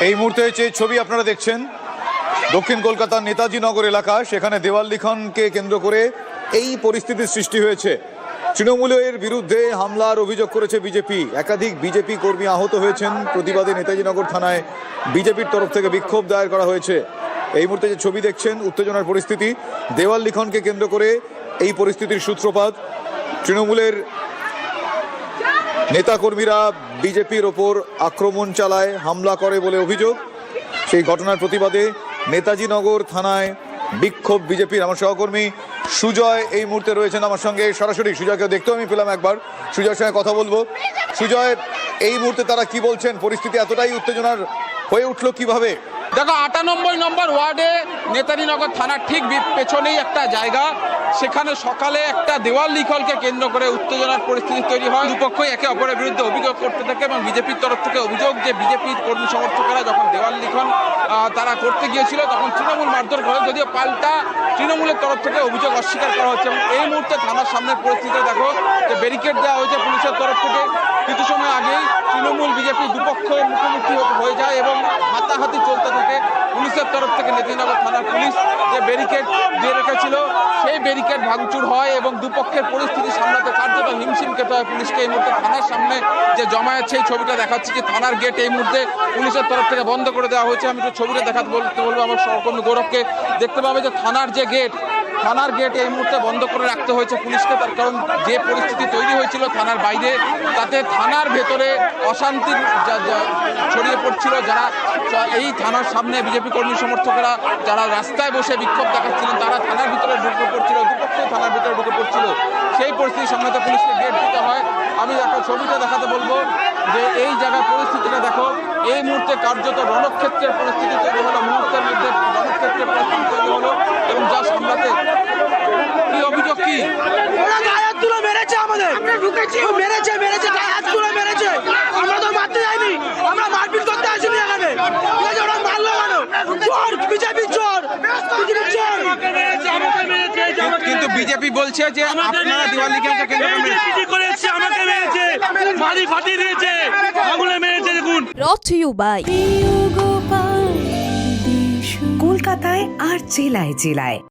এই মুহূর্তে যে ছবি আপনারা দেখছেন দক্ষিণ কলকাতার নেতাজি নগর এলাকা, সেখানে দেওয়াল লিখনকে কেন্দ্র করে এই পরিস্থিতির সৃষ্টি হয়েছে। তৃণমূলের বিরুদ্ধে হামলার অভিযোগ করেছে বিজেপি। একাধিক বিজেপি কর্মী আহত হয়েছেন। প্রতিবাদে নেতাজি নগর থানায় বিজেপির তরফ থেকে বিক্ষোভ দায়ের করা হয়েছে। এই মুহূর্তে যে ছবি দেখছেন উত্তেজনার পরিস্থিতি, দেওয়াল লিখনকে কেন্দ্র করে এই পরিস্থিতির সূত্রপাত। তৃণমূলের নেতাকর্মীরা বিজেপির ওপর আক্রমণ চালায়, হামলা করে বলে অভিযোগ। সেই ঘটনার প্রতিবাদে নেতাজি নগর থানায় বিক্ষোভ বিজেপির। আমার সহকর্মী সুজয় এই মুহূর্তে রয়েছেন আমার সঙ্গে সরাসরি। সুজয়কে দেখতেও আমি পেলাম একবার, সুজয়ের সঙ্গে কথা বলবো। সুজয়, এই মুহূর্তে তারা কি বলছেন? পরিস্থিতি এতটাই উত্তেজনার হয়ে উঠলো কিভাবে? দেখো, 98 নম্বর ওয়ার্ডে নেতাজি নগর থানার ঠিক পেছনেই একটা জায়গা, সেখানে সকালে একটা দেওয়াল লিখনকে কেন্দ্র করে উত্তেজনার পরিস্থিতি তৈরি হয়। দুপক্ষই একে অপরের বিরুদ্ধে অভিযোগ করতে থাকে এবং বিজেপির তরফ থেকে অভিযোগ যে বিজেপির কর্মী সমর্থকেরা যখন দেওয়াল লিখন তারা করতে গিয়েছিল তখন তৃণমূল মারধর করে, যদিও পাল্টা তৃণমূলের তরফ থেকে অভিযোগ অস্বীকার করা হচ্ছে। এবং এই মুহূর্তে থানার সামনের পরিস্থিতি দেখো, যে ব্যারিকেড দেওয়া হয়েছে পুলিশের তরফ থেকে। কিছু সময় আগেই তৃণমূল বিজেপি দুপক্ষ মুখোমুখি হয়ে যায় এবং হাতাহাতি চলতে থাকে। পুলিশের তরফ থেকে নেতাজিনগর থানার পুলিশ যে ব্যারিকেড দিয়ে রেখেছিল সেই ব্যারিকেড ভাঙচুর হয় এবং দুপক্ষের পরিস্থিতি সামলাতে কার্যত হিমশিম খেতে হয় পুলিশকে। এই মুহূর্তে থানার সামনে যে জমায়েত সেই ছবিটা দেখাচ্ছি, যে থানার গেট এই মুহূর্তে পুলিশের তরফ থেকে বন্ধ করে দেওয়া হয়েছে। আমি একটু ছবিটা দেখাতে বলবো আমার সহকর্মী গৌরবকে। দেখতে পাবে যে থানার গেট এই মুহূর্তে বন্ধ করে রাখতে হয়েছে পুলিশকে, তার কারণ যে পরিস্থিতি তৈরি হয়েছিল থানার বাইরে, তাতে থানার ভেতরে অশান্তি ছড়িয়ে পড়ছিল। যারা এই থানার সামনে বিজেপি কর্মী সমর্থকেরা যারা রাস্তায় বসে বিক্ষোভ দেখাচ্ছিলেন তারা থানার ভিতরে ঢুকে পড়ছিল, দুপক্ষই থানার ভিতরে ঢুকে পড়ছিল। সেই পরিস্থিতি সামলাতে পুলিশকে গেট দিতে হয়। আমি একটা ছবিটা দেখাতে বলবো যে এই জায়গার পরিস্থিতিটা দেখো, এই মুহূর্তে কার্যত রণক্ষেত্রের পরিস্থিতি তৈরি হলো, মুহূর্তের মধ্যে রণক্ষেত্রের পরিস্থিতি তৈরি হলো। এবং যা সামলাতে কি অভিযোগ, কি ওরা গায়ে হাত তুলে মেরেছে আমাদের, মেরেছে গায়ে হাত তুলে মেরেছে। আমরা তো মারতে যাইনি, আমরা মারপিট করতে আসিনি এখানে। ওরা মারলো কেন? চোর, বিজেপি চোর, বিজেপি চোর। কিন্তু বিজেপি বলছে যে আপনারা দেওয়াল লিখনকে কেন্দ্র করে মেরেছে, আমাকে মেরেছে, মারি ফাটিয়ে দিয়েছে, আগুনে মেরেছে। দেখুন, brought to you by কলকাতায় আর জেলায় জেলায়।